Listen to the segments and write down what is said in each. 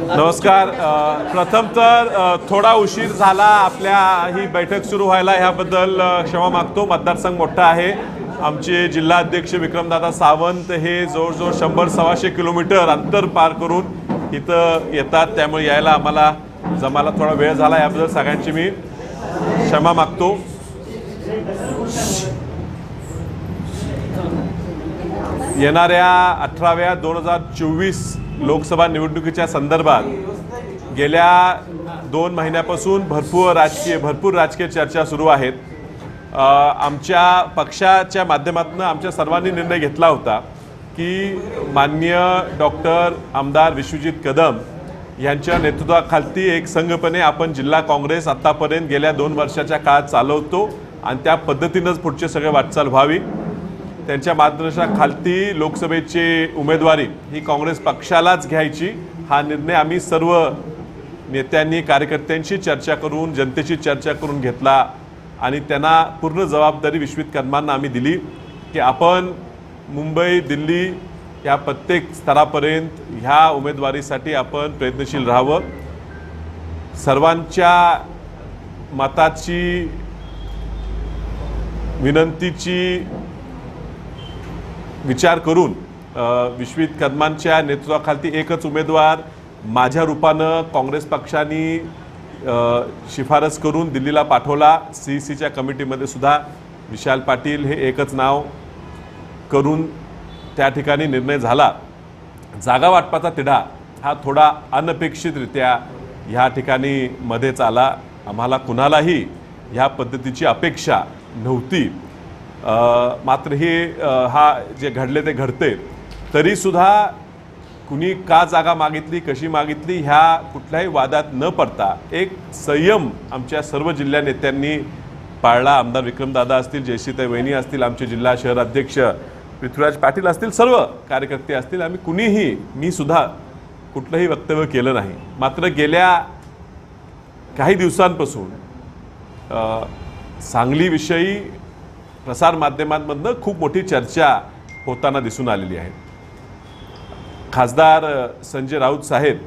नमस्कार। प्रथम तर थोडा उशीर झाला आपल्या ही बैठक सुरू व्हायला, ह्याबद्दल क्षमा मागतो। मतदारसंघ मोठा आहे। आमचे जिल्हा अध्यक्ष विक्रमदादा सावंत हे जवळजवळ 100-125 किलोमीटर अंतर पार करून इथं येतात, त्यामुळे यायला आम्हाला जमायला थोडा वेळ झाला, याबद्दल सगळ्यांची मी क्षमा मागतो। येणाऱ्या 18व्या 2024 लोकसभा निवडणुकीच्या संदर्भात गेल्या 2 महिन्यापासून भरपूर राजकीय चर्चा सुरू आहेत। आमच्या पक्षाच्या माध्यमातून आमच्या सर्वांनी निर्णय घेतला होता की माननीय डॉक्टर आमदार विश्वजित कदम यांच्या नेतृत्वाखाली एक संघपणे आपण जिल्हा काँग्रेस आतापर्यंत गेल्या 2 वर्षाच्या काळात चालवतो आणि त्या पद्धतीनेच पुढचे सगळे वाटचाल व्हावी। त्यांच्या मार्गदर्शनाखाली लोकसभेची उमेदवारी ही काँग्रेस पक्षालाच घ्यायची, हा निर्णय आम्ही सर्व नेत्यांनी कार्यकर्त्यांशी चर्चा करून जनतेशी चर्चा करून घेतला आणि त्यांना पूर्ण जबाबदारी विश्वजित कदमांना आम्ही दिली की आपण मुंबई दिल्ली या प्रत्येक स्तरापर्यंत ह्या उमेदवारीसाठी आपण प्रयत्नशील राहावं। सर्वांच्या मताची विनंतीची विचार करून विश्वजित कदमांच्या नेतृत्वाखाली एकच उमेदवार माझ्या रूपानं काँग्रेस पक्षाने शिफारस करून दिल्लीला पाठवला। CECच्या कमिटीमध्ये सुद्धा विशाल पाटील हे एकच नाव करून त्या ठिकाणी निर्णय झाला। जागा वाटपाचा तिढा हा थोडा अनपेक्षितरित्या ह्या ठिकाणी मध्येच आला। आम्हाला कुणालाही ह्या पद्धतीची अपेक्षा नव्हती, मात्र हे हा जे घडले ते घडते। तरीसुद्धा कुणी का जागा मागितली, कशी मागितली, ह्या कुठल्याही वादात न पडता एक संयम आमच्या सर्व जिल्हा नेत्यांनी पाळला। आमदार विक्रमदादा असतील, जयश्रीताई वहिनी असतील, आमचे जिल्हा शहर अध्यक्ष पृथ्वीराज पाटील असतील, सर्व कार्यकर्ते असतील, आम्ही कुणीही मी सुद्धा कुठलंही वक्तव्य केलं नाही। मात्र गेल्या काही दिवसांपासून सांगलीविषयी प्रसार माध्यमांमधनं खूप मोठी चर्चा होताना दिसून आलेली आहे। खासदार संजय राऊत साहेब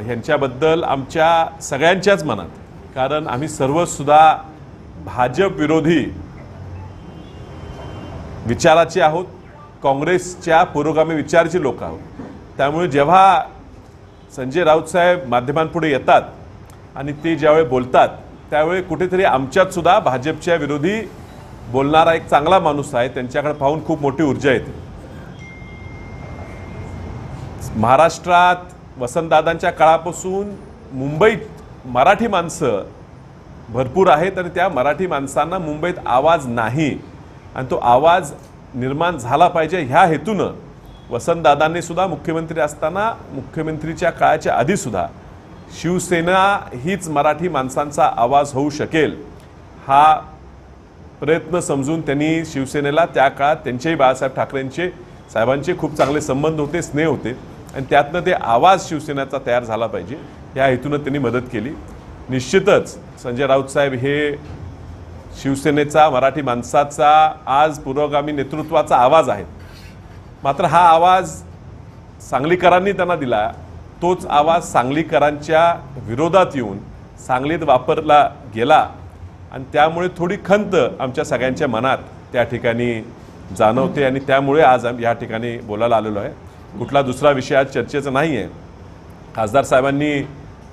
यांच्याबद्दल आमच्या सगळ्यांच्याच मनात, कारण आम्ही सर्वसुद्धा भाजप विरोधी विचाराचे आहोत, काँग्रेसच्या पुरोगामी विचाराचे लोक आहोत। त्यामुळे जेव्हा संजय राऊत साहेब माध्यमांपुढे येतात आणि ते ज्यावेळी बोलतात त्यावेळी कुठेतरी आमच्यात सुद्धा भाजपच्या विरोधी बोलणारा एक चांगला माणूस आहे, त्यांच्याकडे पाहून खूप मोठी ऊर्जा येते। महाराष्ट्रात वसंतदादांच्या काळापासून मुंबईत मराठी माणसं भरपूर आहेत आणि त्या मराठी माणसांना मुंबईत आवाज नाही आणि तो आवाज निर्माण झाला पाहिजे ह्या हेतूनं वसंतदादांनी सुद्धा मुख्यमंत्री असताना, मुख्यमंत्रीच्या काळाच्या आधीसुद्धा शिवसेना हीच मराठी माणसांचा आवाज होऊ शकेल हा प्रयत्न समजून त्यांनी शिवसेनेला त्या काळात त्यांचेही बाळासाहेब ठाकरेंचे साहेबांचे खूप चांगले संबंध होते, स्नेह होते आणि त्यातनं ते आवाज शिवसेनेचा तयार झाला पाहिजे या हेतूनं त्यांनी मदत केली। निश्चितच संजय राऊत साहेब हे शिवसेनेचा, मराठी माणसाचा आज पुरोगामी नेतृत्वाचा आवाज आहे। मात्र हा आवाज सांगलीकरांनी त्यांना दिला, तोच आवाज सांगलीकरांच्या विरोधात येऊन सांगलीत वापरला गेला आणि त्यामुळे थोडी खंत आमच्या सगळ्यांच्या मनात त्या ठिकाणी जाणवते आणि त्यामुळे आज या ठिकाणी बोलायला आलेलो आहे। कुठला दुसरा विषय आज चर्चेचा नाही आहे। खासदार साहेबांनी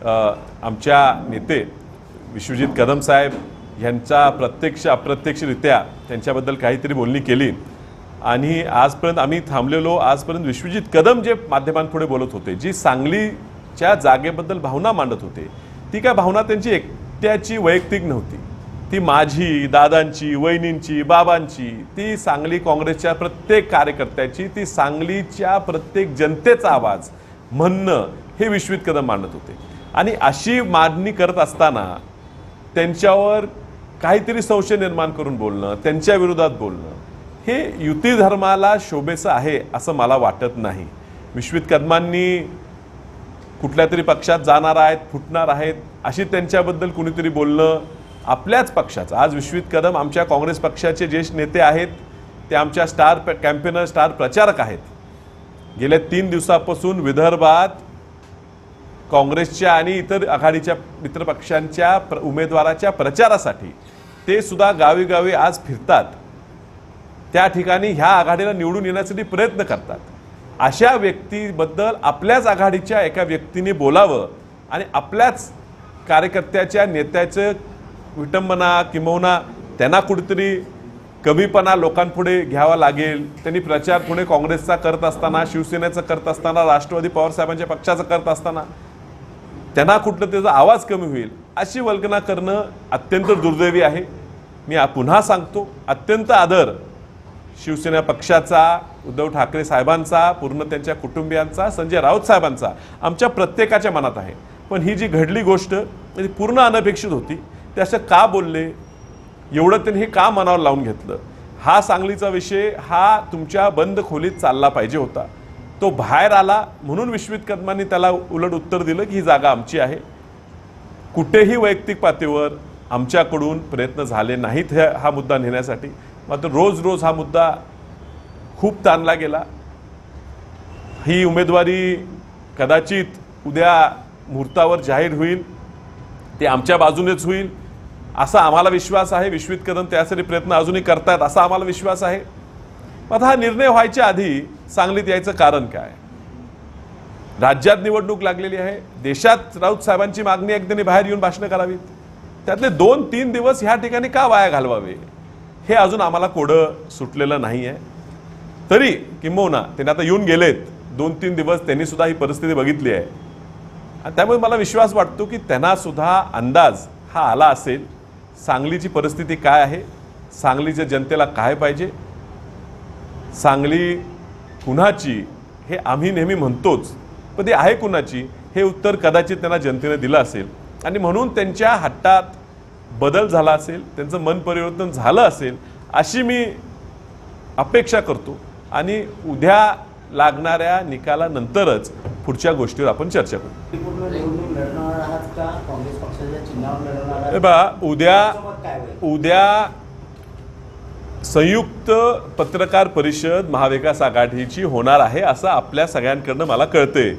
आमच्या नेते विश्वजित कदम साहेब यांचा प्रत्यक्ष अप्रत्यक्षरित्या त्यांच्याबद्दल काहीतरी बोलणी केली आणि आजपर्यंत आम्ही थांबलेलो, आजपर्यंत विश्वजित कदम जे माध्यमांपुढे बोलत होते, जी सांगलीच्या जागेबद्दल भावना मांडत होते, ती काय भावना त्यांची एकट्याची वैयक्तिक नव्हती, ती माझी, दादांची, वहिनींची, बाबांची, ती सांगली काँग्रेसच्या प्रत्येक कार्यकर्त्याची, ती सांगलीच्या प्रत्येक जनतेचा आवाज म्हणणं हे विश्वजित कदम मांडत होते। आणि अशी मांडणी करत असताना त्यांच्यावर काहीतरी संशय निर्माण करून बोलणं, त्यांच्या विरोधात बोलणं हे युती धर्माला शोभेचं आहे असं मला वाटत नाही। विश्वजित कदमांनी कुठल्या तरी पक्षात जाणार आहेत, फुटणार आहेत अशी त्यांच्याबद्दल कुणीतरी बोलणं आपल्याच पक्षाचं, आज विश्वजित कदम आमच्या काँग्रेस पक्षाचे ज्येष्ठ नेते आहेत, ते आमच्या स्टार कॅम्पेनर, स्टार प्रचारक आहेत। गेल्या 3 दिवसापासून विदर्भात काँग्रेसच्या आणि इतर आघाडीच्या मित्रपक्षांच्या उमेदवाराच्या प्रचारासाठी ते सुद्धा गावी गावी आज फिरतात, त्या ठिकाणी ह्या आघाडीला निवडून येण्यासाठी प्रयत्न करतात. अशा व्यक्तीबद्दल आपल्याच आघाडीच्या एका व्यक्तीने बोलावं आणि आपल्याच कार्यकर्त्याच्या नेत्याचं विटंबना किंबहुना त्यांना कुठेतरी कमीपणा लोकांपुढे घ्यावा लागेल. त्यांनी प्रचार पुढे काँग्रेसचा करत असताना, शिवसेनेचा करत असताना, राष्ट्रवादी पवारसाहेबांच्या पक्षाचं करत असताना त्यांना कुठलं त्याचा आवाज कमी होईल अशी वल्गना करणं अत्यंत दुर्दैवी आहे. मी पुन्हा सांगतो, अत्यंत आदर शिवसेना पक्षाचा, उद्धव ठाकरे साहेबांचा, पूर्ण त्यांच्या कुटुंबियांचा, संजय राऊत साहेबांचा आमच्या प्रत्येकाच्या मनात आहे. पण ही जी घडली गोष्ट ती पूर्ण अनपेक्षित होती. ते असं का बोलले, एवढं त्यांनी हे का मनावर लावून घेतलं, हा सांगलीचा विषय हा तुमच्या बंद खोलीत चालला पाहिजे होता. तो बाहेर आला म्हणून विश्वित कदमांनी त्याला उलट उत्तर दिलं की ही जागा आमची आहे. कुठेही वैयक्तिक पातळीवर आमच्याकडून प्रयत्न झाले नाहीत हा मुद्दा नेण्यासाठी. मात्र रोज रोज हा मुद्दा खूप ताणला गेला. ही उमेदवारी कदाचित उद्या मुहूर्तावर जाहीर होईल, ते आमच्या बाजूनेच होईल असा आम्हाला विश्वास आहे. विश्वित कदम त्यासाठी प्रयत्न अजूनही करतायत असा आम्हाला विश्वास आहे. आता हा निर्णय व्हायच्या आधी सांगलीत यायचं कारण काय? राज्यात निवडणूक लागलेली आहे, देशात राऊत साहेबांची मागणी आहे की त्यांनी बाहेर येऊन भाषणं करावीत. त्यातले 2-3 दिवस ह्या ठिकाणी का वाया घालवावे हे अजून आम्हाला कोडं सुटलेलं नाही आहे. तरी किंबहुना त्यांनी आता येऊन गेलेत 2-3 दिवस, त्यांनी सुद्धा ही परिस्थिती बघितली आहे. आणि त्यामुळे मला विश्वास वाटतो की त्यांना सुद्धा अंदाज हा आला असेल सांगलीची परिस्थिती काय आहे, सांगलीच्या जनतेला काय पाहिजे, सांगली कुणाची हे आम्ही नेहमी म्हणतोच, पण ती आहे कुणाची हे उत्तर कदाचित त्यांना जनतेने दिलं असेल. आणि म्हणून त्यांच्या हट्टात बदल झाला असेल, त्यांचं मन परिवर्तन झालं असेल अशी मी अपेक्षा करतो. आणि उद्या लागणाऱ्या निकालानंतरच पुढच्या गोष्टीवर आपण चर्चा करू. उद्या संयुक्त पत्रकार परिषद महाविकास आघाडीची होणार आहे असं आपल्या सगळ्यांकडनं मला कळते.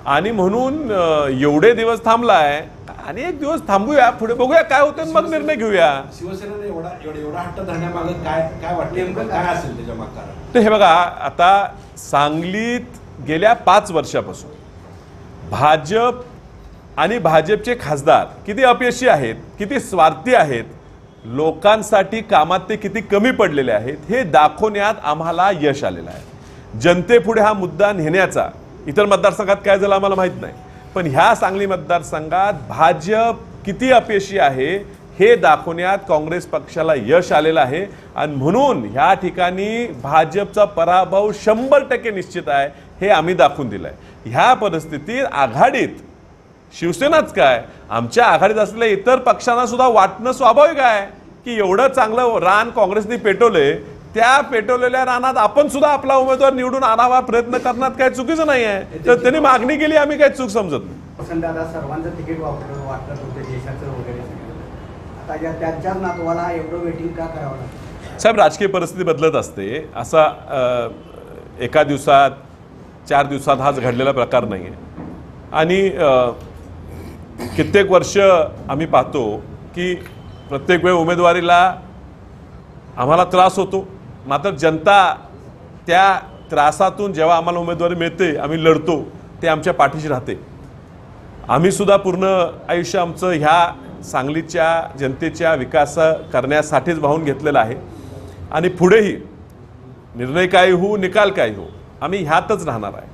आणि म्हणून एवढे दिवस थांबलाय आणि एक दिवस थांबूया, पुढे बघूया काय होतं, मग निर्णय घेऊया. शिवसेनेने एवढा हट्ट धरण्यामागे काय वाटतं, काय असेल त्याच्या मागे कारण? तर हे बघा, आता सांगलीत गेल्या 5 वर्षापासून भाजप आणि भाजपचे खासदार किती अपयशी आहेत, किती स्वार्थी आहेत, लोकांसाठी कामात ते किती कमी पडलेले आहेत हे दाखवण्यात आम्हाला यश आलेलं आहे. जनतेपुढे हा मुद्दा नेण्याचा इतर मतदारसंघात काय झालं आम्हाला माहीत नाही, पण ह्या सांगली मतदारसंघात भाजप किती अपयशी आहे हे दाखवण्यात काँग्रेस पक्षाला यश आलेलं आहे. आणि म्हणून ह्या ठिकाणी भाजपचा पराभव 100% निश्चित आहे हे आम्ही दाखवून दिलं आहे. ह्या परिस्थितीत आघाडीत शिवसेनाच काय, आमच्या आघाडीत असलेल्या इतर पक्षांना सुद्धा वाटणं स्वाभाविक आहे की एवढं चांगलं रान काँग्रेसने पेटवले, त्या पेटवलेल्या रानात आपण सुद्धा आपला उमेदवार निवडून आणावा प्रयत्न करण्यात काही चुकीचं नाही आहे. तर त्यांनी मागणी केली, आम्ही काही चूक समजत नाही. सर्वांचं तिकीट वाटत होतं देशाचं वगैरे, आता त्यांच्या नातवाला एवढं वेटिंग का करावं लागतं? साहेब, राजकीय परिस्थिती बदलत असते. असा एका दिवसात 4 दिवसात हाच घडलेला प्रकार नाही आहे. आणि कित्येक वर्ष आम्ही पाहतो की प्रत्येक वेळ उमेदवारीला आम्हाला त्रास होतो, मात्र जनता त्या त्रासातून जेव्हा आम्हाला उमेदवारी मिळते आम्ही लढतो, ते आमच्या पाठीशी राहते. आम्ही सुद्धा पूर्ण आयुष्य आमचं ह्या सांगलीच्या जनतेच्या विकास करण्यासाठीच वाहून घेतलेलं आहे. आणि पुढेही निर्णय काय हो, निकाल काय हो, आम्ही ह्यातच राहणार आहे.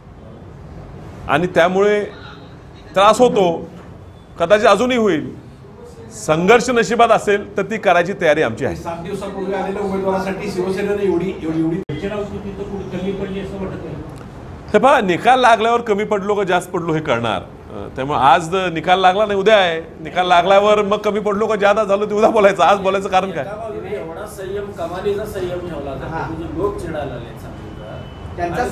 आणि त्यामुळे त्रास होतो, कदाचित अजूनही होईल. संघर्ष नशिबात असेल तर ती करायची तयारी आमची आहे. 7 दिवसापूर्वी आलेल्या उमेदवारासाठी शिवसेनेने एवढी हे पहा, निकाल लागल्यावर कमी पडलो का जास्त पडलो हे कळणार. त्यामुळे आज निकाल लागला नाही, उद्या आहे. निकाल लागल्यावर मग कमी पडलो का जादा झालो ते उद्या बोलायचं. आज बोलायचं कारण काय? एवढा संयम, कमालीचा संयम ठेवला होता, लोक चिडायला लागले. त्यांचा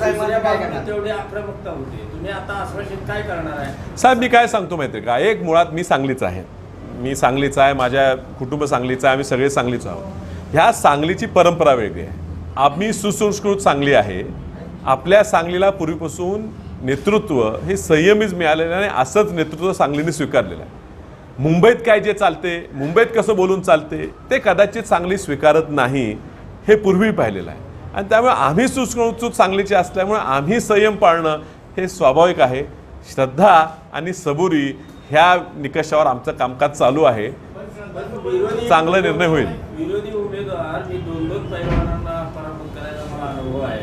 तेवढी आक्रमकता होती. तुम्ही आता आश्वासित काय करणार आहे? साहेब, मी काय सांगतो माहिती आहे का, एक मुळात मी सांगलीचा आहे, मी सांगलीचा आहे, माझ्या कुटुंब सांगलीचं आहे, आम्ही सगळे सांगलीच आहोत. ह्या सांगलीची परंपरा वेगळी आहे. आम्ही सुसंस्कृत सांगली आहे. आपल्या सांगलीला पूर्वीपासून नेतृत्व हे संयमीच मिळालेलं आहे आणि असंच नेतृत्व सांगलीने स्वीकारलेलं आहे. मुंबईत काय जे चालते, मुंबईत कसं बोलून चालते ते कदाचित सांगली स्वीकारत नाही, हे पूर्वी पाहिलेलं आहे. आणि त्यामुळे आम्ही सुसंस्कृत सांगलीचे असल्यामुळे आम्ही संयम पाळणं हे स्वाभाविक आहे. श्रद्धा आणि सबुरी ह्या निकषावर आमचं कामकाज चालू आहे. चांगला निर्णय होईल. विरोधी उमेदवार मी 2 पैलवानांना पराभूत करायचा मला अनुभव आहे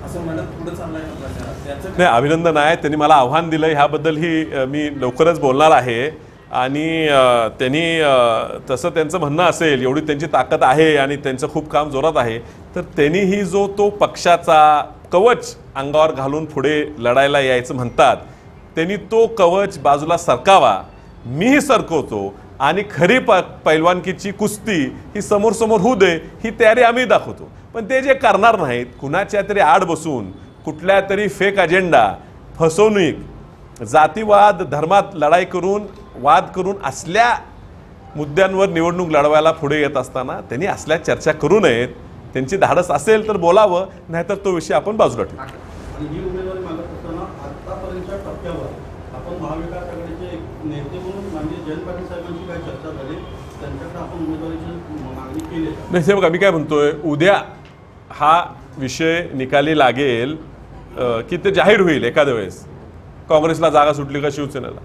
असं म्हणत पुढे चाललाय ना प्रचारात. त्याचं नाही, अभिनंदन आहे. त्यांनी मला आव्हान दिलं, ह्याबद्दलही मी लवकरच बोलणार आहे. आणि त्यांनी तसं त्यांचं म्हणणं असेल, एवढी त्यांची ताकद आहे आणि त्यांचं खूप काम जोरात आहे, तर त्यांनीही जो तो पक्षाचा कवच अंगावर घालून पुढे लढायला यायचं म्हणतात, त्यांनी तो कवच बाजूला सरकावा. मीही सरकवतो आणि खरी पैलवानकीची कुस्ती ही समोर समोर होऊ दे, ही तयारी आम्ही दाखवतो. पण ते जे करणार नाहीत, कुणाच्या तरी आड बसून कुठल्या तरी फेक अजेंडा, फसवणूक, जातीवाद, धर्मात लढाई करून, वाद करून असल्या मुद्द्यांवर निवडणूक लढवायला पुढे येत असताना त्यांनी असल्या चर्चा करू नयेत. त्यांची धाडस असेल तर बोलावं, नाहीतर तो विषय आपण बाजूला ठेवू. आणि ही उमेदवारी मागत असताना आतापर्यंतच्या टप्प्यावर आपण महाविकास आघाडीचे एक नेते म्हणून म्हणजे जयंत पाटील साहेबांची काय चर्चा झाली, त्यांच्याकडे आपण उमेदवारीची मागणी केली का? नाही साहेब, मी काय म्हणतोय, उद्या हा विषय निकाली लागेल की ते जाहीर होईल एखाद्या वेळेस, काँग्रेसला जागा सुटली का शिवसेनेला,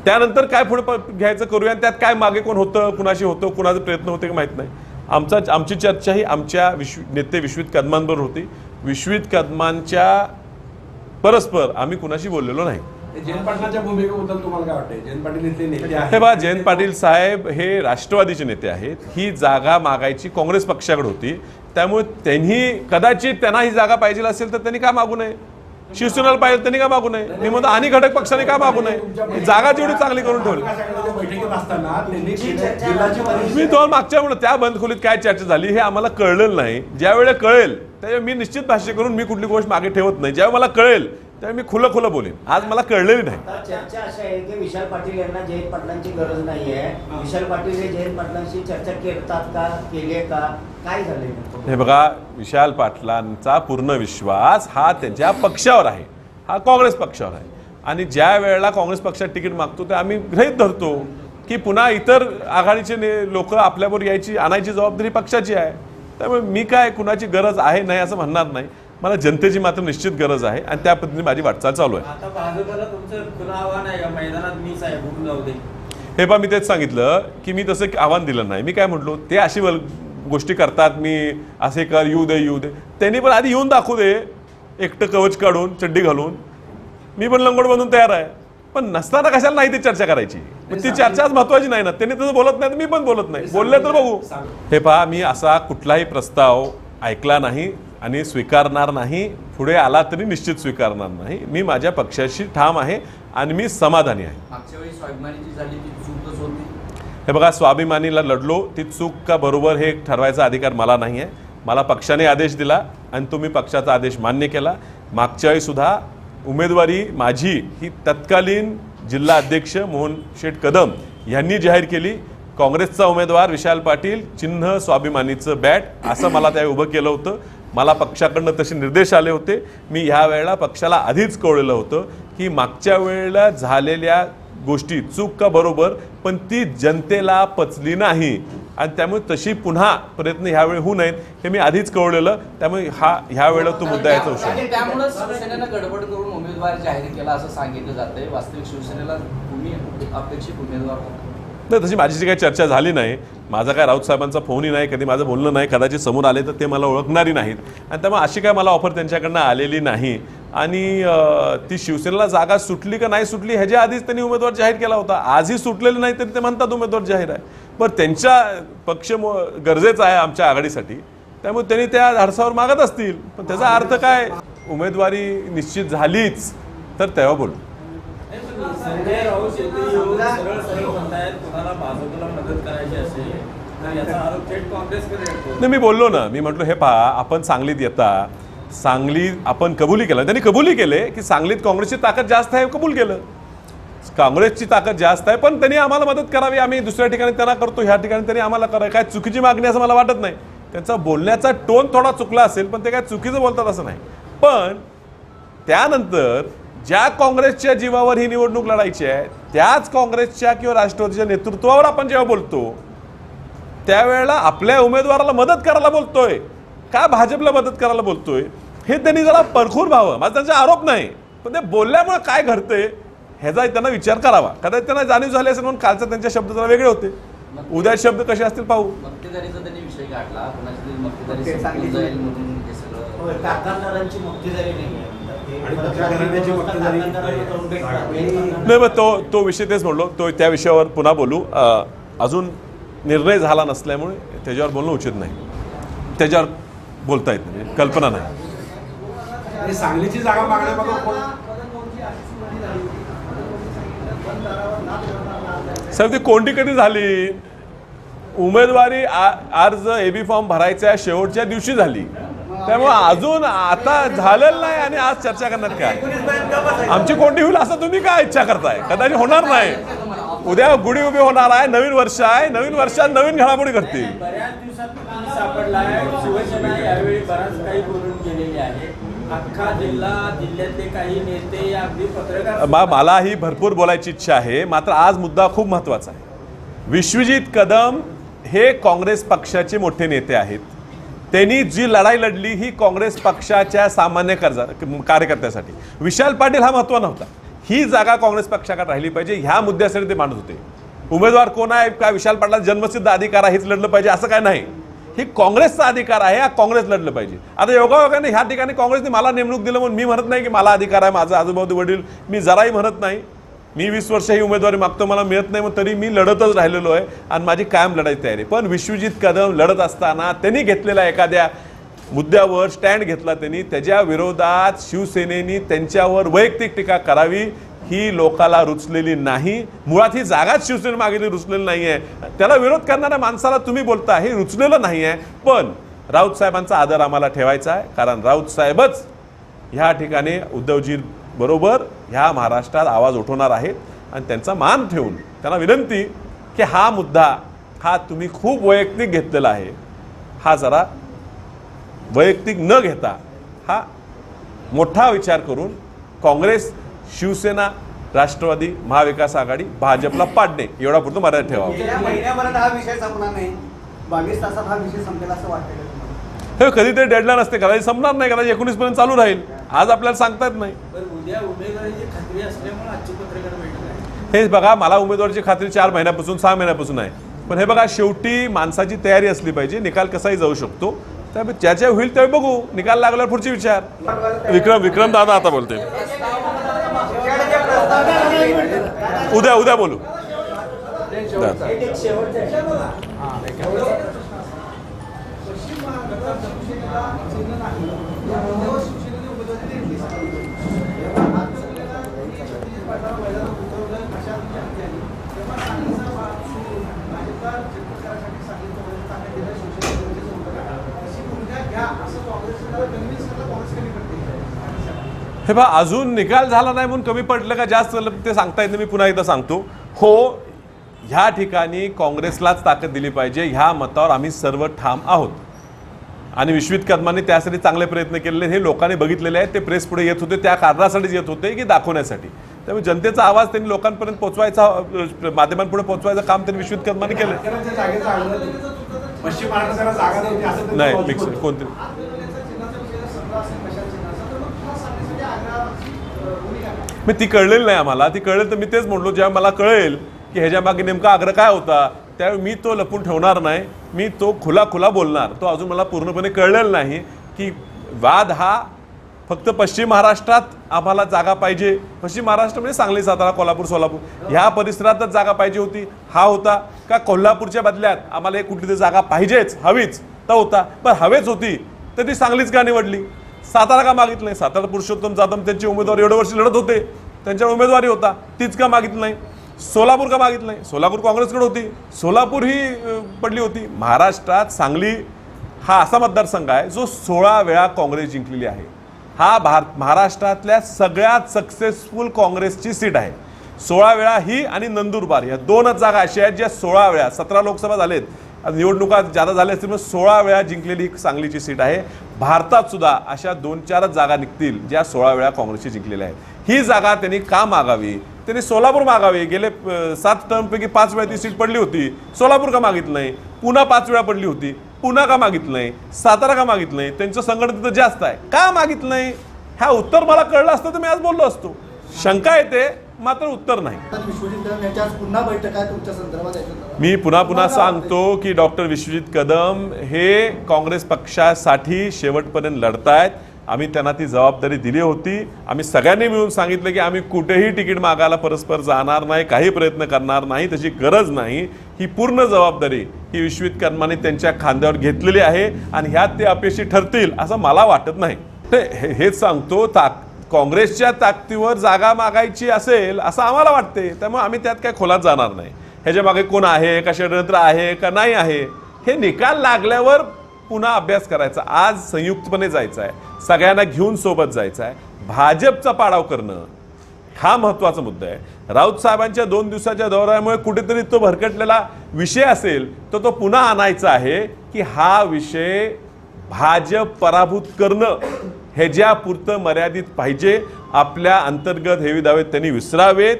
त्यानंतर काय पुढे घ्यायचं करूया. त्यात काय मागे कोण होतं, कुणाशी होतं, कुणाचे प्रयत्न होते की माहीत नाही. आमची चर्चा ही आमच्या नेते विश्वित कदमांबरोबर होती. विश्वित कदमांच्या परस्पर आम्ही कुणाशी बोललेलो नाही. जयंत पाटलांच्या भूमिकेबद्दल तुम्हाला काय वाटतंय? जयंत पाटील इथले नेते आहेत. हे बा, जयंत पाटील साहेब हे राष्ट्रवादीचे नेते आहेत. ही जागा मागायची काँग्रेस पक्षाकडे होती, त्यामुळे त्यांना ही जागा पाहिजे असेल तर त्यांनी का मागू नये. शिवसेनेला पाहिजे त्यांनी का मागू नये. मी म्हणतो आणि घटक पक्षाने का मागू नये. जागा जेवढी चांगली करून ठेवली. बैठकीत असताना त्यांनी जिल्ह्याची मी तुम्हाला मागच्या म्हणून त्या बंद खोलीत काय चर्चा झाली हे आम्हाला कळलेलं नाही. ज्या वेळेला कळेल त्यावेळी मी निश्चित भाष्य करून मी कुठली गोष्ट मागे ठेवत नाही. ज्यावेळी मला कळेल त्यावेळी मी खुलं बोलेन. आज मला कळलेली नाही. आता चर्चा अशी आहे की विशाल पाटील यांना जयंत पाटलांची गरज नाहीये. विशाल पाटील हे जयंत पाटलांशी चर्चा करतात का, केली का, काय झालंय? हे बघा, विशाल पाटलांचा पूर्ण विश्वास हा त्यांच्या पक्षावर आहे, हा काँग्रेस पक्षावर आहे. आणि ज्या वेळेला काँग्रेस पक्षात तिकीट मागतो ते आम्ही गृहीत धरतो की पुन्हा इतर आघाडीचे लोक आपल्याबरोबर आणायची जबाबदारी पक्षाची आहे. त्यामुळे मी काय कुणाची गरज आहे नाही असं म्हणणार नाही. मला जनतेची मात्र निश्चित गरज आहे आणि त्या पद्धतीने माझी वाटचाल चालू आहे. आता भाजपला तुमचं खुलं आव्हान आहे का मैदानात मी साहेब उठून जाऊ दे? हे पहा, मी तेच सांगितलं की मी तसं आव्हान दिलं नाही. मी काय म्हटलो, ते अशी गोष्टी करतात, मी असे कर, येऊ दे. त्यांनी पण आधी येऊन दाखवू दे, एकटं कवच काढून चड्डी घालून. मी पण लंगोट बनून तयार आहे. पण नसताना कशाला नाही ती चर्चा करायची. ती चर्चाच महत्वाची नाही ना. त्यांनी तसं बोलत नाही तर मी पण बोलत नाही. बोलले तर बघू. हे पहा, मी असा कुठलाही प्रस्ताव ऐकला नाही आणि स्वीकारणार नाही. पुढे आला तरी निश्चित स्वीकारणार नाही. मी माझ्या पक्षाशी ठाम आहे आणि मी समाधानी आहे. मागच्या वेळी स्वाभिमानीची झाली ती चूकच होती. हे बघा, स्वाभिमानीला लढलो, ती चूक का बरोबर हे ठरवायचा अधिकार मला नाही आहे. मला पक्षाने आदेश दिला आणि तो मी पक्षाचा आदेश मान्य केला. मागच्या वेळी सुद्धा उमेदवारी माझी ही तत्कालीन जिल्हा अध्यक्ष मोहन शेठ कदम यांनी जाहीर केली. काँग्रेसचा उमेदवार विशाल पाटील, चिन्ह स्वाभिमानीचं बॅट, असं मला त्यावेळी उभं केलं होतं. मला पक्षाकडनं तसे निर्देश आले होते. मी ह्या वेळेला पक्षाला आधीच कळवलेलं होतं की मागच्या वेळेला झालेल्या गोष्टी चूक का बरोबर, पण ती जनतेला पचली नाही आणि त्यामुळे तशी पुन्हा प्रयत्न ह्यावेळी होऊ नयेत हे मी आधीच कळवलेलं. त्यामुळे ह्या वेळेला तो मुद्दा याचा विषय. त्यामुळे शिवसेनेनं गडबड करून उमेदवार जाहीर केला असं सांगितलं जातंय. वास्तविक शिवसेनेला तुम्ही अपेक्षित उमेदवार होता? नाही, तशी माझी काही चर्चा झाली नाही. माझा काय राऊत साहेबांचा फोनही नाही, कधी माझं बोलणं नाही. कदाचित समोर आले तर ते मला ओळखणारी नाहीत आणि त्यामुळे अशी काय मला ऑफर त्यांच्याकडनं आलेली नाही. आणि ती शिवसेनेला जागा सुटली का नाही सुटली ह्याच्या आधीच त्यांनी उमेदवार जाहीर केला होता. आजही सुटलेलं नाही तरी ते म्हणतात उमेदवार जाहीर आहे. बरं, त्यांच्या पक्ष गरजेचं आहे आमच्या आघाडीसाठी, त्यामुळे त्यांनी त्या धाडसावर मागत असतील. पण त्याचा अर्थ काय, उमेदवारी निश्चित झालीच तर तेव्हा बोलू. संजय राऊत सरळ म्हणतायत कोणाला भाजपला मदत करायची असेल तर याचा आरोप थेट काँग्रेसकडे येतो. नाही, मी बोललो ना. मी म्हटलं, हे पहा, आपण सांगलीत येता, सांगली आपण कबुली केलं, त्यांनी कबुली केले की सांगलीत काँग्रेसची ताकद जास्त आहे, कबूल केलं. काँग्रेसची ताकद जास्त आहे पण त्यांनी आम्हाला मदत करावी. आम्ही दुसऱ्या ठिकाणी त्यांना करतो, ह्या ठिकाणी त्यांनी आम्हाला करावं. काय चुकीची मागणी असं मला वाटत नाही. त्यांचा बोलण्याचा टोन थोडा चुकला असेल पण ते काय चुकीचं बोलतात असं नाही. पण त्यानंतर ज्या काँग्रेसच्या जीवावर ही निवडणूक लढायची आहे त्याच काँग्रेसच्या किंवा राष्ट्रवादीच्या नेतृत्वावर आपण जेव्हा बोलतो त्यावेळेला आपल्या उमेदवाराला मदत करायला बोलतोय का भाजपला मदत करायला बोलतोय हे त्यांनी जरा परखूर व्हावं. माझा त्यांचा आरोप नाही, पण ते बोलल्यामुळे काय घडतंय ह्याचा त्यांना विचार करावा. कदाचित त्यांना जाणीव झाली असेल म्हणून कालचा त्यांचे शब्द जरा वेगळे होते, उद्या शब्द कसे असतील पाहू. मक्तेदारीचा त्यांनी विषय काढला, कोणाची तरी मक्तेदारी ते संपून चांगली जाईल म्हणून हे सगळं. कारखानदारांची मक्तेदारी नाही आणि त्या घराण्याची मक्तेदारी नाही, मग तो विषय तेच म्हणलो, तो त्या विषयावर पुन्हा बोलू. अजून निर्णय झाला नसल्यामुळे त्याच्यावर बोलणं उचित नाही, त्याच्यावर बोलता येत नाही, कल्पना नाही. आणि सांगलीची जागा मागण्यामागं कोण साहेब ती कोणती कधी झाली? उमेदवारी अर्ज एबी फॉर्म भरायच्या शेवटच्या दिवशी झाली, त्यामुळे अजून आता झालेलं नाही आणि आज चर्चा करणार काय? आमची कोणती होईल असं तुम्ही काय इच्छा करताय? कदाचित होणार नाही. उद्या गुढी उभी होणार आहे, नवीन वर्ष आहे, नवीन वर्षात नवीन घडामोडी करतील. बऱ्याच दिवसात तुम्ही सापडलाय. शिवसेना यावेळी बराच काही बोलून गेलेली आहे. अख्खा जिल्ह्यातले काही नेते अगदी पत्रकार मलाही भरपूर बोलायची इच्छा आहे, मात्र आज मुद्दा खूप महत्त्वाचा आहे. विश्वजित कदम हे काँग्रेस पक्षाचे मोठे नेते आहेत. त्यांनी जी लढाई लढली ही काँग्रेस पक्षाच्या सामान्य कार्यकर्त्यासाठी. विशाल पाटील हा महत्त्व नव्हता. ही जागा काँग्रेस पक्षाकडे राहिली पाहिजे ह्या मुद्द्यासाठी ते मांडत होते. उमेदवार कोण आहे का विशाल पाटलांचा जन्मसिद्ध अधिकार आहे हेच लढलं पाहिजे असं काय नाही. ही काँग्रेसचा अधिकार आहे, हा काँग्रेस लढलं पाहिजे. आता योगायोगाने ह्या ठिकाणी काँग्रेसने मला नेमणूक दिलं म्हणून मी म्हणत नाही की मला अधिकार आहे, माझा आजूबाजू वडील, मी जराही म्हणत नाही. मी 20 वर्ष ही उमेदवारी मागतो, मला मिळत नाही, मग तरी मी लढतच राहिलेलो आहे आणि माझी कायम लढायची तयारी. पण विश्वजित कदम लढत असताना त्यांनी घेतलेल्या एखाद्या मुद्द्यावर स्टँड घेतला, त्यांनी त्याच्या विरोधात शिवसेनेनी त्यांच्यावर वैयक्तिक टीका करावी ही लोकाला रुचलेली नाही. मुळात ही जागाच शिवसेने मागितली रुचलेली नाही आहे. त्याला विरोध करणाऱ्या माणसाला तुम्ही बोलता हे रुचलेलं नाही आहे. पण राऊत साहेबांचा आदर आम्हाला ठेवायचा आहे, कारण राऊत साहेबच ह्या ठिकाणी उद्धवजी बरोबर ह्या महाराष्ट्रात आवाज उठवणार आहेत आणि त्यांचा मान ठेवून त्यांना विनंती की हा मुद्दा हा तुम्ही खूप वैयक्तिक घेतलेला आहे, हा जरा वैयक्तिक न घेता हा मोठा विचार करून काँग्रेस, शिवसेना, राष्ट्रवादी, महाविकास आघाडी, भाजपला पाडणे एवढा पुरतं मर्यादा ठेवावं. गेल्या महिन्याभरात हा विषय संपणार नाही, 22 तासात हा विषय संपेल असं वाटतं का तुम्हाला? हे कधीतरी डेडलाईन असते, कदाचित संपणार नाही, कदाचित 19 पर्यंत चालू राहील. आज आपल्याला सांगता येत नाही. उद्या उमेदवारीची खात्री असल्यामुळे आजची पत्रकार बैठक आहे. हे बघा, मला उमेदवारीची खात्री 4 महिन्यापासून 6 महिन्यापासून आहे. पण हे बघा, शेवटी माणसाची तयारी असली पाहिजे. निकाल कसाही जाऊ शकतो, त्यामुळे ज्याच्या होईल त्यावेळी बघू. निकाल लागल्यावर पुढचे विचार. विक्रम दादा आता बोलते, उद्या बोलू. हे बघा, अजून निकाल झाला नाही म्हणून कमी पडलं का जास्त ते सांगता येत नाही. मी पुन्हा एकदा सांगतो, हो, ह्या ठिकाणी काँग्रेसलाच ताकद दिली पाहिजे ह्या मतावर आम्ही सर्व ठाम आहोत. आणि विश्वजित कदमांनी त्यासाठी चांगले प्रयत्न केलेले हे लोकांनी बघितलेले आहेत. ते प्रेस पुढे येत होते त्या कारणासाठीच येत होते की दाखवण्यासाठी. त्यामुळे जनतेचा आवाज त्यांनी लोकांपर्यंत पोहोचवायचा, माध्यमांपुढे पोहोचवायचं काम त्यांनी विश्वजित कदमांनी केलं. पश्चिम महाराष्ट्राला जागा नव्हती असं नाही, मिक्स कोणते मी ती कळलेली नाही आम्हाला. ती कळेल तर मी तेच म्हणलो, जेव्हा मला कळेल की ह्याच्या मागे नेमका आग्रह काय होता त्यावेळी मी तो लपून ठेवणार नाही, मी तो खुला बोलणार. तो अजून मला पूर्णपणे कळलेला नाही की वाद हा फक्त पश्चिम महाराष्ट्रात आम्हाला जागा पाहिजे, पश्चिम महाराष्ट्र म्हणजे सांगली, सातारा, कोल्हापूर, सोलापूर ह्या परिसरातच जागा पाहिजे होती हा होता, का कोल्हापूरच्या बदल्यात आम्हाला एक कुठली तरी जागा पाहिजेच, हवीच तर होता. पण हवेच होती तर ती सांगलीच का निवडली? सातारा का मागितलं नाही? सातारा पुरुषोत्तम जाधव त्यांची उमेदवार एवढे वर्ष लढत होते, त्यांच्यावर उमेदवारी होता, तीच का मागितलं नाही? सोलापूर का मागितलं नाही? सोलापूर काँग्रेसकडे होती, सोलापूर ही पडली होती. महाराष्ट्रात सांगली हा असा मतदारसंघ आहे जो 16 वेळा काँग्रेस जिंकलेली आहे. हा महाराष्ट्रातल्या सगळ्यात सक्सेसफुल काँग्रेसची सीट आहे. 16 वेळा ही आणि नंदुरबार या 2च जागा अशा आहेत ज्या 16 वेळा, 17 लोकसभा झालेत, निवडणुका जादा झाल्या असतील, 16 वेळा जिंकलेली सांगलीची सीट आहे. भारतात सुद्धा अशा 2-4 जागा निघतील ज्या 16 वेळा काँग्रेसची जिंकलेल्या आहेत. ही जागा त्यांनी का मागावी? त्यांनी सोलापूर मागावी. गेले 7 टर्मपैकी 5 वेळा ती सीट पडली होती. सोलापूर का मागितलं नाही? पुन्हा 5 वेळा पडली होती. पुन्हा का मागितलं नाही? सातारा का मागितलं नाही? त्यांचं संघटन तिथं जास्त आहे, का मागितलं नाही? ह्या उत्तर मला कळलं असतं तर मी आज बोललो असतो. शंका येते, मात्र उत्तर नाही. विश्वजित कदम यांच्या आज पुन्हा बैठक आहे तुमच्या संदर्भात. मी पुन्हा सांगतो की डॉक्टर विश्वजित कदम हे काँग्रेस पक्षासाठी शेवटपर्यंत लढतायत. आम्ही त्यांना ती जबाबदारी दिली होती. आम्ही सगळ्यांनी मिळून सांगितलं की आम्ही कुठेही तिकीट मागायला परस्पर जाणार नाही, काही प्रयत्न करणार नाही, तशी गरज नाही. ही पूर्ण जबाबदारी ही विश्वजित कदमांनी त्यांच्या खांद्यावर घेतलेली आहे आणि ह्यात ते अपयशी ठरतील असं मला वाटत नाही. हेच सांगतो, काँग्रेसच्या ताकदीवर जागा मागायची असेल असं आम्हाला वाटते, त्यामुळे आम्ही त्यात काय खोलात जाणार नाही. ह्याच्या मागे कोण आहे, का षडयंत्र आहे का नाही आहे, हे निकाल लागल्यावर पुन्हा अभ्यास करायचा. आज संयुक्तपणे जायचं आहे, सगळ्यांना घेऊन सोबत जायचं आहे. भाजपचा पाडाव करणं हा महत्त्वाचा मुद्दा आहे. राऊत साहेबांच्या 2 दिवसाच्या दौऱ्यामुळे कुठेतरी तो भरकटलेला विषय असेल तर तो पुन्हा आणायचा आहे की हा विषय भाजप पराभूत करणं ह्याच्यापुरतं मर्यादित पाहिजे. आपल्या अंतर्गत हेवी दावे त्यांनी विसरावेत.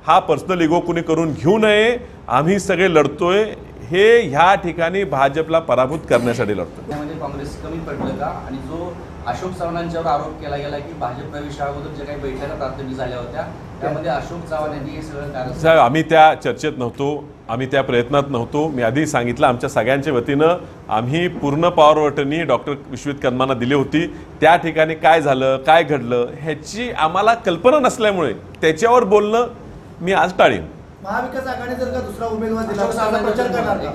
हा पर्सनल इगो कुणी करून घेऊ नये. आम्ही सगळे लढतोय हे ह्या ठिकाणी भाजपला पराभूत करण्यासाठी लढतोय. त्यामध्ये काँग्रेस कमी पडलं का? आणि जो अशोक चव्हाणांच्यावर आरोप केला गेला की भाजप प्रवेशाअगोदर ज्या काही बैठका प्राथमिक झाल्या होत्या त्यामध्ये अशोक चव्हाण यांनी हे सगळं कारण. साहेब, आम्ही त्या चर्चेत नव्हतो, आम्ही त्या प्रयत्नात नव्हतो. मी आधी सांगितलं आमच्या सगळ्यांच्या वतीनं आम्ही पूर्ण पॉवरवटनी डॉक्टर विश्वजित कदमांना दिली होती. त्या ठिकाणी काय झालं, काय घडलं ह्याची आम्हाला कल्पना नसल्यामुळे त्याच्यावर बोलणं मी आज टाळीन. महाविकास आघाडी जर का दुसरा उमेदवार दिला अशोक तर प्रचार करणार का?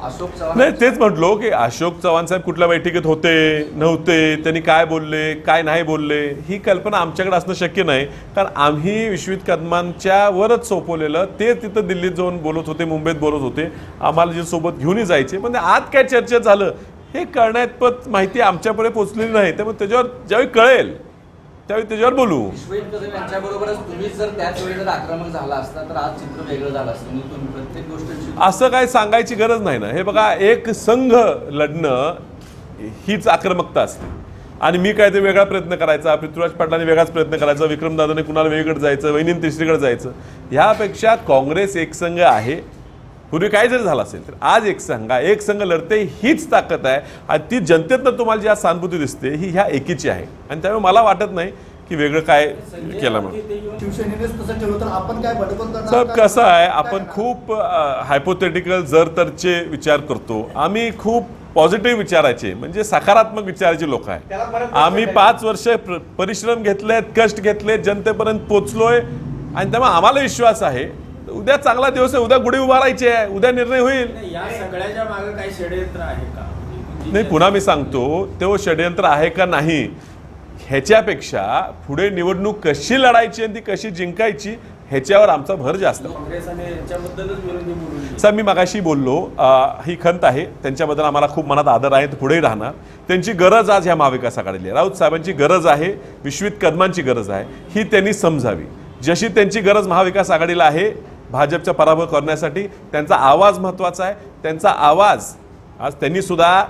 अशोक चव्हाण नाही, तेच म्हटलो की अशोक चव्हाण साहेब कुठल्या बैठकीत होते नव्हते, त्यांनी काय बोलले काय नाही बोलले ही कल्पना आमच्याकडे असणं शक्य नाही. कारण आम्ही विश्वजित कदमांच्या वरच सोपवलेलं. ते तिथं दिल्लीत जाऊन बोलत होते, मुंबईत बोलत होते, आम्हाला जे सोबत घेऊनही जायचे. पण आज काय चर्चा झालं हे कळण्यात माहिती आमच्यापर्यंत पोहोचलेली नाही. त्यामुळे त्याच्यावर ज्यावेळी कळेल त्यावेळी त्याच्यावर बोलू. विश्वजित कदम यांच्याबरोबरच तुम्ही जर त्याच वेळी जर आक्रमक झाला असता तर आज चित्र वेगळं झालं असतं. म्हणजे तुम्ही प्रत्येक गोष्टीची असं काय सांगायची गरज नाही ना. हे बघा, एक संघ लढणं हीच आक्रमकता असते. आणि मी काय ते वेगळा प्रयत्न करायचा, पृथ्वीराज पाटलांनी वेगळाच प्रयत्न करायचा, विक्रमदादाने कुणाला वेगळीकडे जायचं, वहिनीने तिसरीकडे जायचं. ह्यापेक्षा काँग्रेस एक संघ आहे. पूर्वी काय जरी झालं असेल तर आज एक संघ लढते, हीच ताकद आहे. आणि ती जनतेतनं तुम्हाला जी आज सहानुभूती दिसते ही ह्या एकीची आहे. आणि त्यामुळे मला वाटत नाही की वेगळं काय केलं म्हणून. शिवसेनेनेच तसं ठेवलं तर आपण काय भडकून करणार साहेब, का? कसं आहे, आपण खूप हायपोथेटिकल जर तरचे विचार करतो. आम्ही खूप पॉझिटिव्ह विचारायचे म्हणजे सकारात्मक विचाराचे लोक आहे. आम्ही 5 वर्ष परिश्रम घेतलेत, कष्ट घेतले, जनतेपर्यंत पोचलोय. आणि त्यामुळे आम्हाला विश्वास आहे उद्या चांगला दिवस आहे, उद्या गुढी उभारायची आहे, उद्या निर्णय होईल. या सगळ्याच्या मागे काही षडयंत्र आहे का? नाही, पुन्हा मी सांगतो ते षडयंत्र आहे का नाही ह्याच्यापेक्षा पुढे निवडणूक कशी लढायची आणि ती कशी जिंकायची ह्याच्यावर आमचा भर जास्त. काँग्रेस आणि यांच्याबद्दलच विरोधी बोलून साहेब, मी मगाशी बोललो, ही खंत आहे त्यांच्याबद्दल आम्हाला खूप मनात आदर आहे, पुढेही राहणार. त्यांची गरज आज ह्या महाविकास आघाडीला आहे. राऊत साहेबांची गरज आहे, विश्वजित कदमांची गरज आहे, ही त्यांनी समजावी. जशी त्यांची गरज महाविकास आघाडीला आहे भाजपचा पराभव करण्यासाठी, त्यांचा आवाज महत्त्वाचा आहे. त्यांचा आवाज आज त्यांनी सुद्धा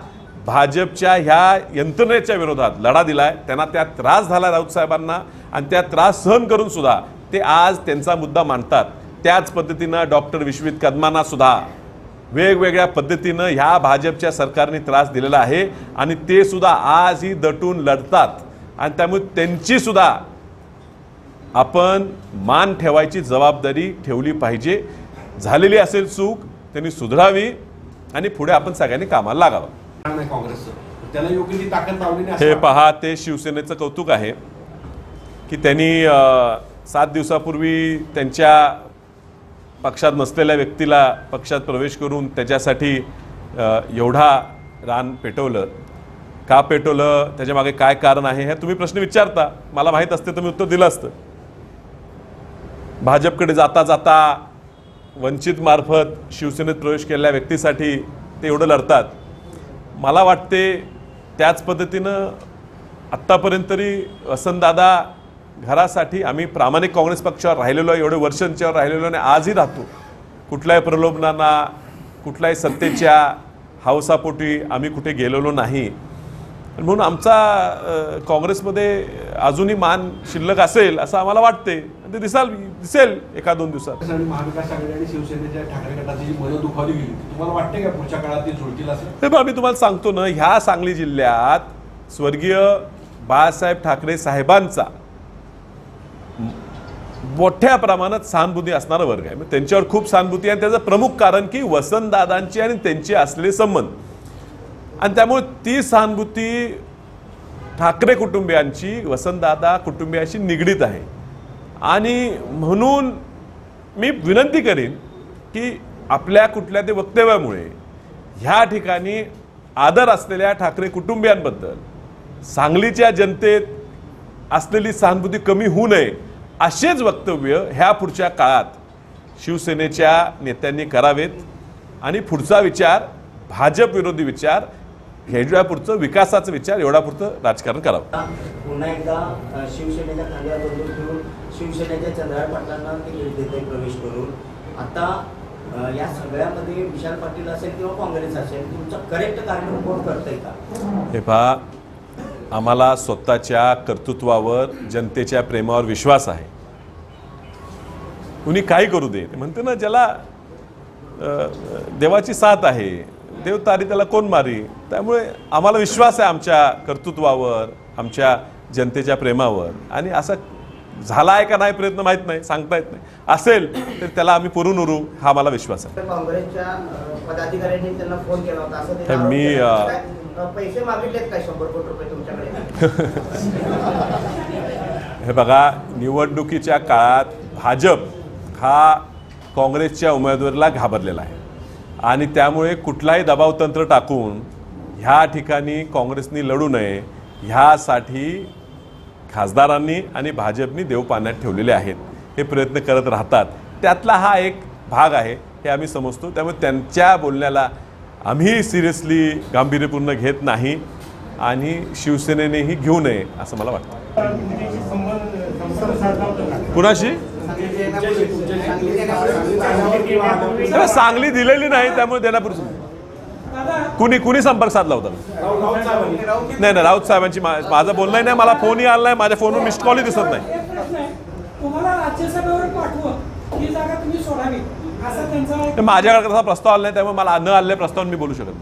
भाजपच्या ह्या यंत्रणेच्या विरोधात लढा दिलाय. त्यांना त्यात त्रास झाला राऊत साहेबांना आणि त्या त्रास सहन करून सुद्धा ते आज त्यांचा मुद्दा मांडतात. त्याच पद्धतीनं डॉक्टर विश्वजित कदमांना सुद्धा वेगवेगळ्या पद्धतीनं ह्या भाजपच्या सरकारने त्रास दिलेला आहे आणि ते सुद्धा आजही दटून लढतात. आणि त्यामुळे त्यांची सुद्धा आपण मान ठेवायची जबाबदारी ठेवली पाहिजे. झालेली असेल चूक त्यांनी सुधारावी आणि पुढे आपण सगळ्यांनी कामाला लागावं. नाही काँग्रेसचं त्याला योग्य ती ताकद लावली नाही. हे पहा, ते शिवसेनेचं कौतुक आहे की त्यांनी 7 दिवसापूर्वी त्यांच्या पक्षात नसलेल्या व्यक्तीला पक्षात प्रवेश करून त्याच्यासाठी एवढा रान पेटवलं. का पेटवलं, त्याच्यामागे काय कारण आहे हे तुम्ही प्रश्न विचारता. मला माहीत असते तर मी उत्तर दिलं असतं. भाजपकडे जाता जाता वंचित मार्फत शिवसेनेत प्रवेश केलेल्या व्यक्तीसाठी ते एवढं लढतात. मला वाटते त्याच पद्धतीनं आत्तापर्यंत तरी वसंतदादा घरासाठी आम्ही प्रामाणिक काँग्रेस पक्षावर राहिलेलो आहे, एवढे वर्षांच्यावर राहिलेलो आणि आजही राहतो. कुठल्याही प्रलोभनांना, कुठल्याही सत्तेच्या हौसापोटी आम्ही कुठे गेलेलो नाही. म्हणून आमचा काँग्रेसमध्ये अजूनही मान शिल्लक असेल असं आम्हाला वाटते. आणि ते दिसेल एका दोन दिवसात. आणि महाविकास आघाडी आणि शिवसेनेच्या ठाकरे गटाची जी मदत दुखावली गेली तुम्हाला वाटते का पुढच्या काळात ते जुळतील असं? हे बघा, मी तुम्हाला सांगतो ना, ह्या सांगली जिल्ह्यात स्वर्गीय बाळासाहेब ठाकरे साहेबांचा मोठ्या प्रमाणात सहानुभूती असणारा वर्ग आहे. मग त्यांच्यावर खूप सहानुभूती आहे. त्याचं प्रमुख कारण की वसंतदादांची आणि त्यांचे असलेले संबंध, आणि त्यामुळे ती सहानुभूती ठाकरे कुटुंबियांची वसंतदादा कुटुंबियांशी निगडीत आहे. आणि म्हणून मी विनंती करीन की आपल्या कुठल्या ते वक्तव्यामुळे ह्या ठिकाणी आदर असलेल्या ठाकरे कुटुंबियांबद्दल सांगलीच्या जनतेत असलेली सहानुभूती कमी होऊ नये असेच वक्तव्य ह्या पुढच्या काळात शिवसेनेच्या नेत्यांनी करावेत. आणि पुढचा विचार भाजप विरोधी विचार, ह्याच्या पुढचं विकासाचा विचार, एवढा पुढचं राजकारण करावं. पुन्हा एकदा शिवसेनेच्या खांद्यावर बंदूक घेऊन शिवसेनेच्या चंद्रकांत पाटलांना तिकीट देते प्रवेश करून. आता या सगळ्यामध्ये विशाल पाटील असेल किंवा काँग्रेस असेल, तुमचं करेक्ट कार्यक्रम कोण करतंय का? हे पहा, आम्हाला स्वतःच्या कर्तृत्वावर जनतेच्या प्रेमावर विश्वास आहे. कुणी काही करू दे, म्हणते ना ज्याला देवाची साथ आहे, देव तारी त्याला कोण मारी. त्यामुळे आम्हाला विश्वास आहे आमच्या कर्तृत्वावर, आमच्या जनतेच्या प्रेमावर. आणि असं झाला आहे का नाही प्रयत्न माहीत नाही, सांगता येत नाही. असेल तर त्याला आम्ही पुरून उरू हा मला विश्वास आहे. काँग्रेसच्या पदाधिकाऱ्यांनी त्यांना फोन केला होता असं तर मी पैसे मागितलेत काय 100 कोटी रुपये तुमच्याकडे? हे बघा, निवडणुकीच्या काळात भाजप हा काँग्रेसच्या उमेदवाराला घाबरलेला आहे. आणि त्यामुळे कुठलाही दबावतंत्र टाकून ह्या ठिकाणी काँग्रेसनी लढू नये ह्यासाठी खासदारांनी आणि भाजपनी देव पाण्यात ठेवलेले आहेत. हे प्रयत्न करत राहतात. त्यातला हा एक भाग आहे हे आम्ही समजतो. त्यामुळे त्यांच्या बोलण्याला आम्ही सिरियसली गांभीर्यपूर्ण घेत नाही आणि शिवसेनेनेही घेऊ नये असं मला वाटतं. कुणाशी सांगली दिलेली नाही, त्यामुळे देण्यापूर्वी कुणी संपर्क साधला होता? नाही, राऊत साहेबांची माझं बोलणं नाही. मला फोनही आला नाही, माझ्या फोनवर मिस्ड कॉलही दिसत नाही. तुम्हाला राज्यसभेवर पाठवून ही जागा तुम्ही सोडावी असा त्यांचा माझ्याकडे तसा प्रस्ताव आला नाही, त्यामुळे मला न आलेल्या प्रस्तावावर मी बोलू शकत नाही.